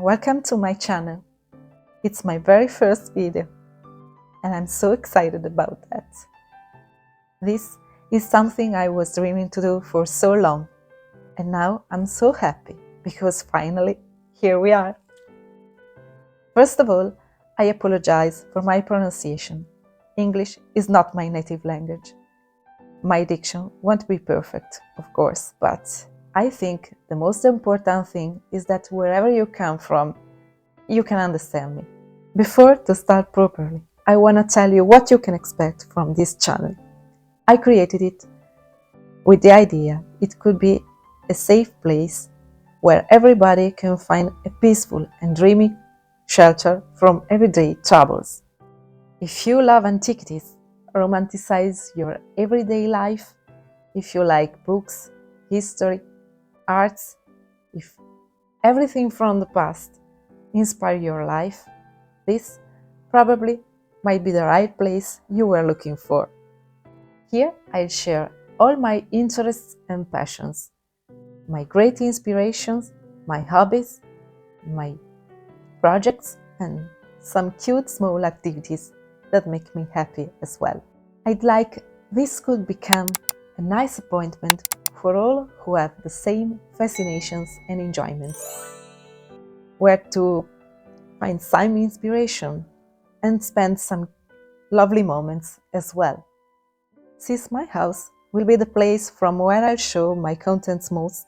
welcome to my channel. It's my very first video and I'm so excited about that. This is something I was dreaming to do for so long and now I'm so happy because finally here we are. First of all, I apologize for my pronunciation. English is not my native language. My diction won't be perfect, of course, but I think the most important thing is that wherever you come from, you can understand me. Before to start properly, I want to tell you what you can expect from this channel. I created it with the idea it could be a safe place where everybody can find a peaceful and dreamy shelter from everyday troubles. If you love antiquities, romanticize your everyday life, if you like books, history, arts, if everything from the past inspire your life, this probably might be the right place you were looking for. Here I'll share all my interests and passions, my great inspirations, my hobbies, my projects, and some cute small activities that make me happy as well. I'd like this could become a nice appointment for all who have the same fascinations and enjoyments, where to find some inspiration and spend some lovely moments as well. Since my house will be the place from where I'll show my contents most,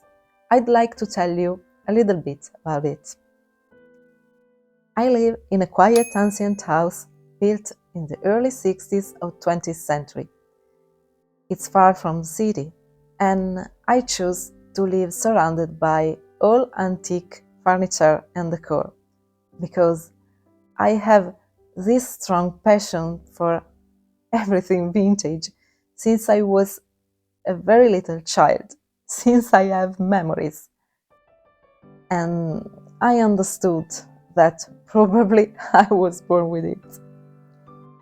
I'd like to tell you a little bit about it. I live in a quiet ancient house built in the early 60s of 20th century. It's far from the city, and I choose to live surrounded by all antique furniture and decor, because I have this strong passion for everything vintage since I was a very little child, since I have memories. And I understood that probably I was born with it.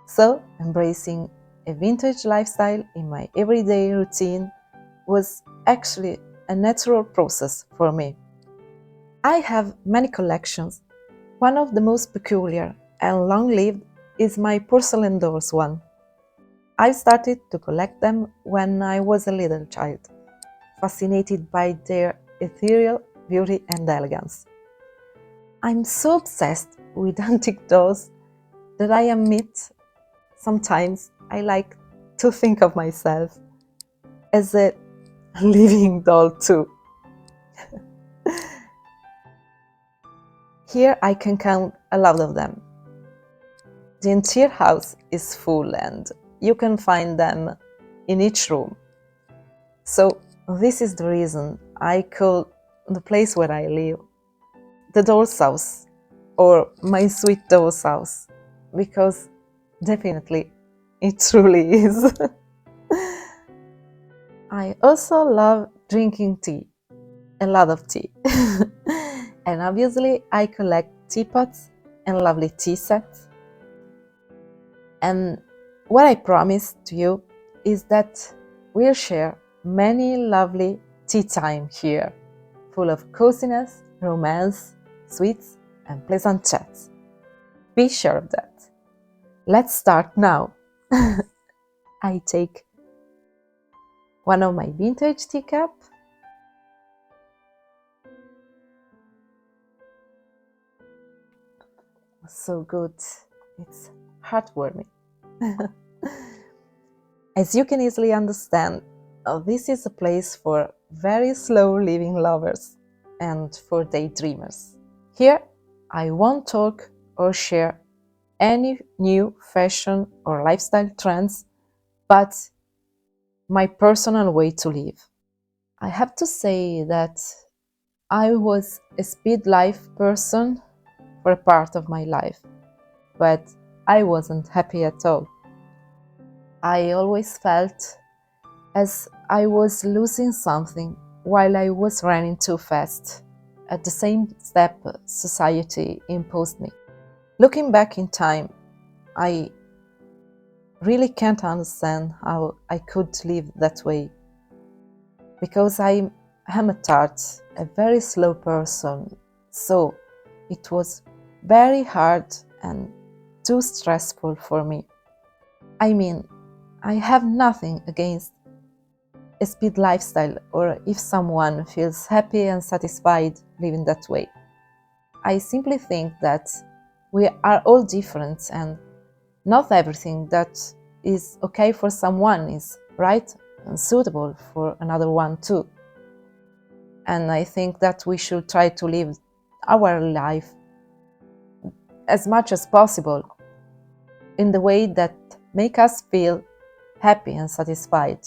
So, embracing a vintage lifestyle in my everyday routine was actually a natural process for me. I have many collections. One of the most peculiar and long-lived is my porcelain dolls one. I started to collect them when I was a little child, fascinated by their ethereal beauty and elegance. I'm so obsessed with antique dolls that I admit sometimes I like to think of myself as a living doll too. Here I can count a lot of them. The entire house is full and you can find them in each room. So this is the reason I call the place where I live the doll's house or my sweet doll's house, because definitely it truly is. I also love drinking tea, a lot of tea. And obviously I collect teapots and lovely tea sets. And what I promise to you is that we'll share many lovely tea time here, full of coziness, romance, sweets, and pleasant chats. Be sure of that. Let's start now. I take one of my vintage teacup. So good. It's heartwarming. As you can easily understand, this is a place for very slow living lovers and for daydreamers. Here, I won't talk or share any new fashion or lifestyle trends, but my personal way to live. I have to say that I was a speed life person for a part of my life, but I wasn't happy at all. I always felt as I was losing something while I was running too fast at the same step society imposed me. Looking back in time, I really can't understand how I could live that way, because I am at heart a very slow person, so it was very hard and too stressful for me. I mean, I have nothing against a speed lifestyle or if someone feels happy and satisfied living that way. I simply think that we are all different and not everything that is okay for someone is right and suitable for another one too. And I think that we should try to live our life as much as possible in the way that make us feel happy and satisfied.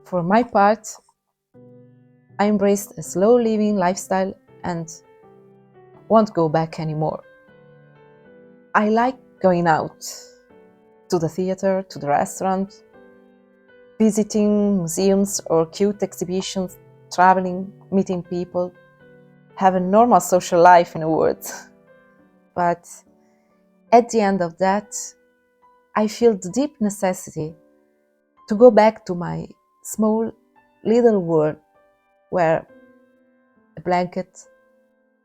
For my part, I embraced a slow living lifestyle and won't go back anymore. I like going out to the theater, to the restaurant, visiting museums or cute exhibitions, traveling, meeting people, have a normal social life in a word. But at the end of that, I feel the deep necessity to go back to my small little world where a blanket,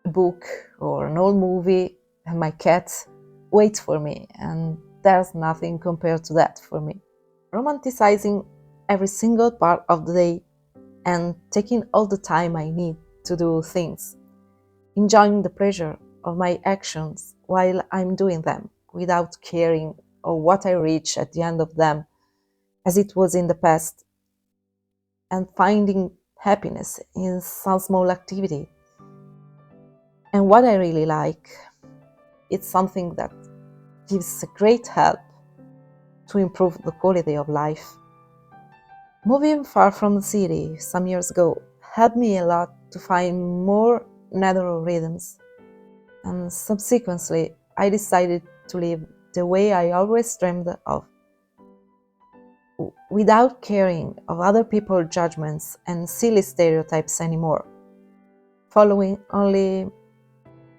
a book, or an old movie and my cat wait for me, and there's nothing compared to that for me. Romanticizing every single part of the day and taking all the time I need to do things, enjoying the pleasure of my actions while I'm doing them without caring of what I reach at the end of them as it was in the past, and finding happiness in some small activity. And what I really like, it's something that gives a great help to improve the quality of life. Moving far from the city some years ago helped me a lot to find more natural rhythms, and subsequently I decided to live the way I always dreamed of, without caring of other people's judgments and silly stereotypes anymore, following only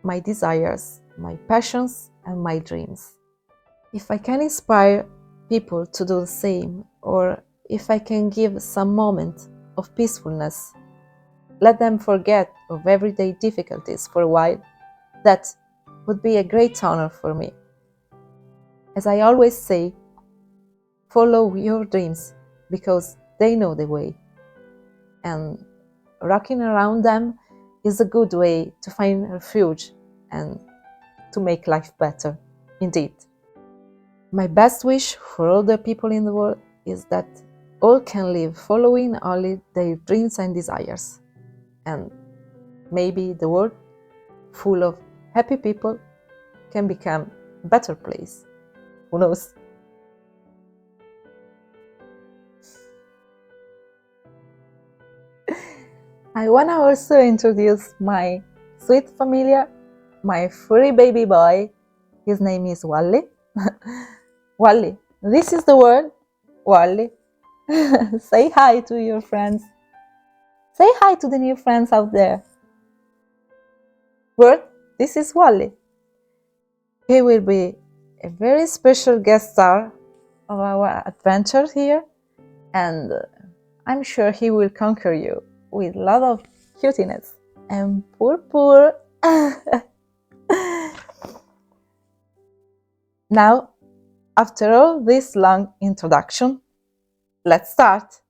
my desires, my passions, and my dreams. If I can inspire people to do the same, or if I can give some moment of peacefulness, let them forget of everyday difficulties for a while, that would be a great honor for me. As I always say, follow your dreams because they know the way, and rocking around them is a good way to find refuge and to make life better, indeed. My best wish for all the people in the world is that all can live following only their dreams and desires, and maybe the world, full of happy people, can become a better place. Who knows? I want to also introduce my sweet familiar, my furry baby boy. His name is Wally. Wally, this is the word, Wally. Say hi to your friends. Say hi to the new friends out there. Word, this is Wally. He will be a very special guest star of our adventure here, and I'm sure he will conquer you with a lot of cuteness and purr. Now, after all this long introduction, let's start.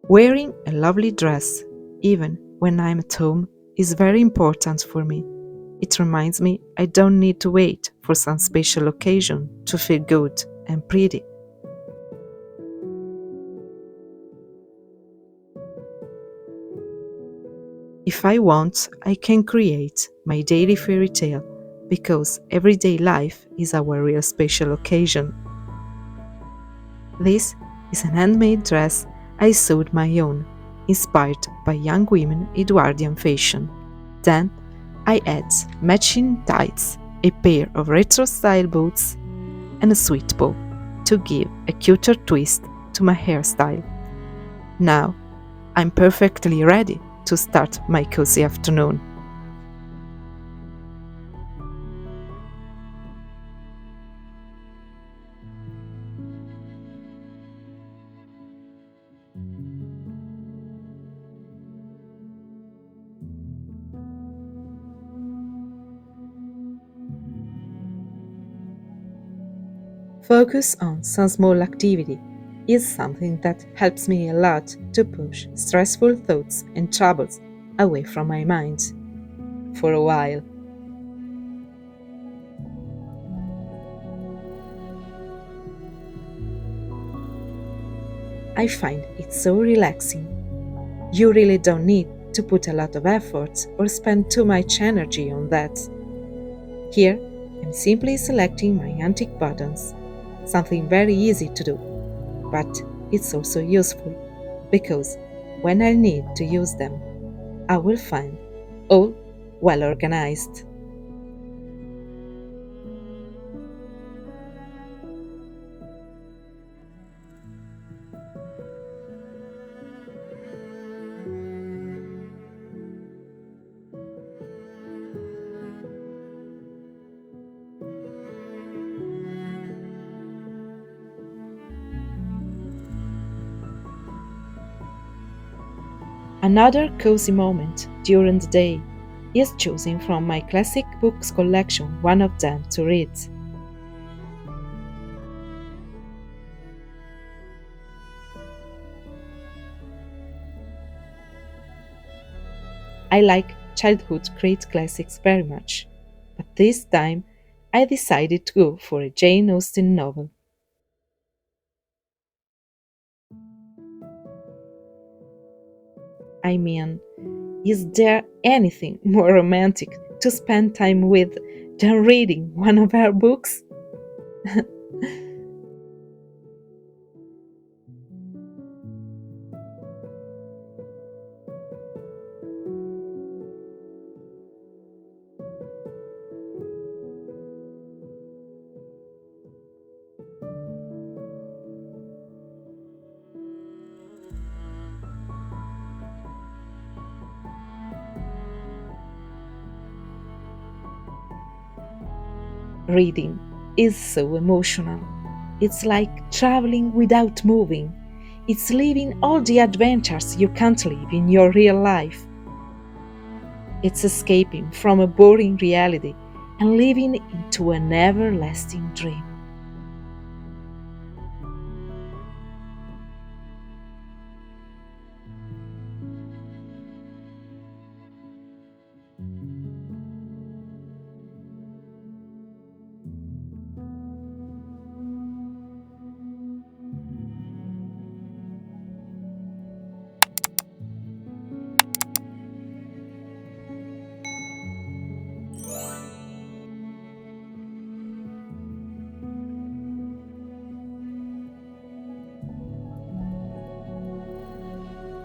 Wearing a lovely dress, even when I'm at home, is very important for me. It reminds me I don't need to wait for some special occasion to feel good and pretty. If I want, I can create my daily fairy tale, because everyday life is our real special occasion. This is an handmade dress I sewed my own, inspired by young women Edwardian fashion. Then I add matching tights, a pair of retro-style boots, and a sweet bow to give a cuter twist to my hairstyle. Now I'm perfectly ready to start my cozy afternoon. Focus on some small activity is something that helps me a lot to push stressful thoughts and troubles away from my mind for a while. I find it so relaxing. You really don't need to put a lot of effort or spend too much energy on that. Here, I'm simply selecting my antique buttons, something very easy to do, but it's also useful because when I need to use them, I will find all well organized. Another cozy moment during the day is choosing from my classic books collection one of them to read. I like childhood great classics very much, but this time I decided to go for a Jane Austen novel. I mean, is there anything more romantic to spend time with than reading one of her books? Reading is so emotional. It's like traveling without moving. It's living all the adventures you can't live in your real life. It's escaping from a boring reality and living into an everlasting dream.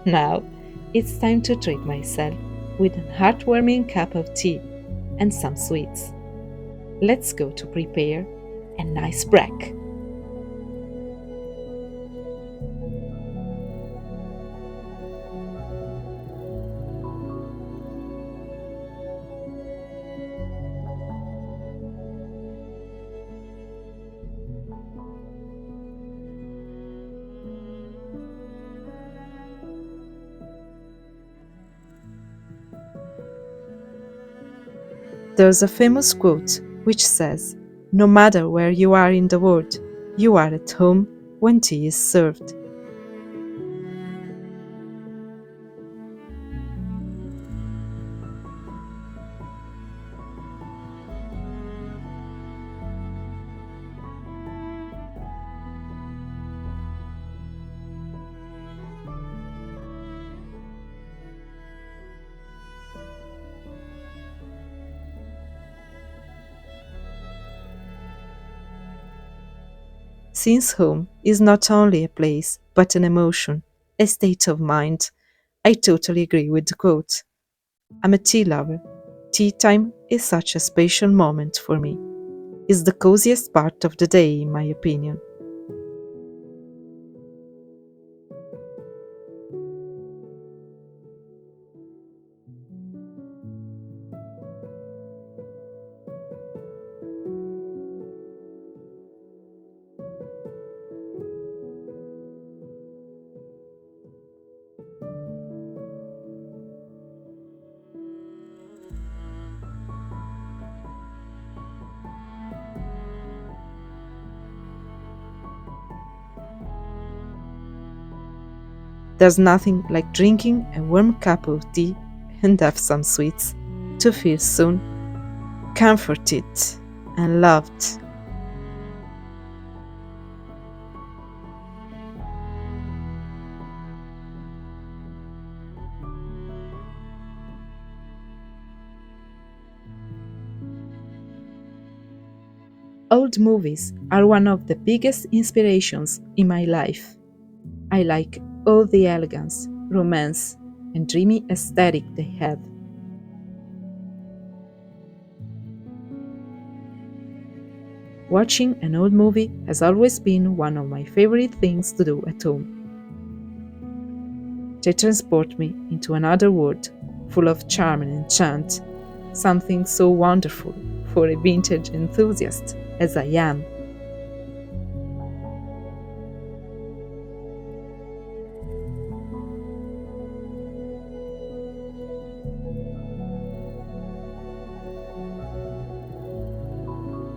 Now, it's time to treat myself with a heartwarming cup of tea and some sweets. Let's go to prepare a nice break. There's a famous quote which says, "No matter where you are in the world, you are at home when tea is served." Since home is not only a place, but an emotion, a state of mind, I totally agree with the quote. I'm a tea lover. Tea time is such a special moment for me. It's the coziest part of the day, in my opinion. There's nothing like drinking a warm cup of tea and have some sweets to feel soon comforted and loved. Old movies are one of the biggest inspirations in my life. I like all the elegance, romance, and dreamy aesthetic they have. Watching an old movie has always been one of my favorite things to do at home. They transport me into another world full of charm and enchant, something so wonderful for a vintage enthusiast as I am.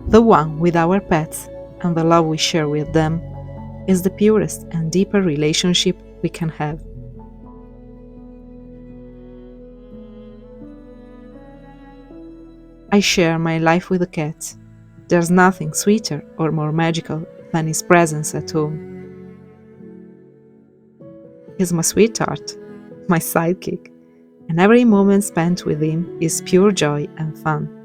The one with our pets and the love we share with them is the purest and deeper relationship we can have. I share my life with a cat. There's nothing sweeter or more magical than his presence at home. He's my sweetheart, my sidekick, and every moment spent with him is pure joy and fun.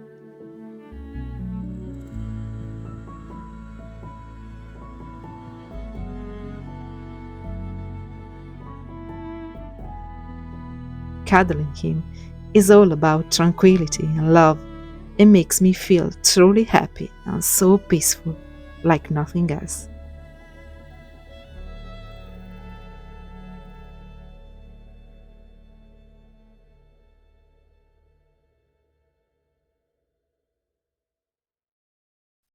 Cuddling him is all about tranquility and love. It makes me feel truly happy and so peaceful, like nothing else.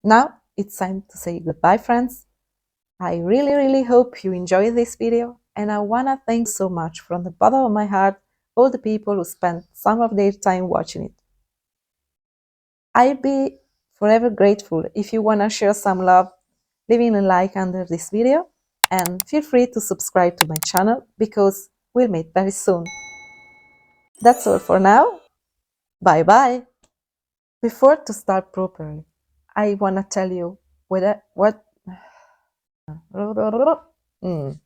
Now it's time to say goodbye, friends. I really hope you enjoyed this video, and I wanna thank so much from the bottom of my heart all the people who spent some of their time watching it. I'll be forever grateful if you wanna share some love, leaving a like under this video, and feel free to subscribe to my channel because we'll meet very soon. That's all for now. Bye bye. Before to start properly, I wanna tell you what. Mm.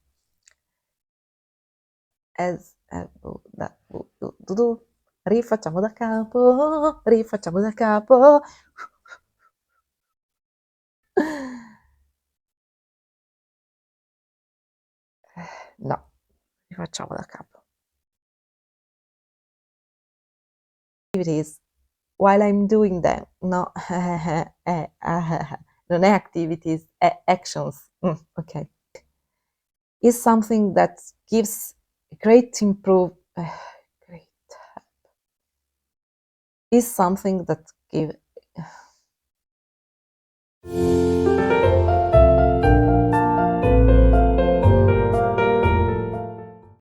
Rifacciamo da capo, rifacciamo da capo. No, rifacciamo da capo. Activities while I'm doing them. No, non è activities, è actions. Okay. Is something that gives great improve. Great. Is something that give.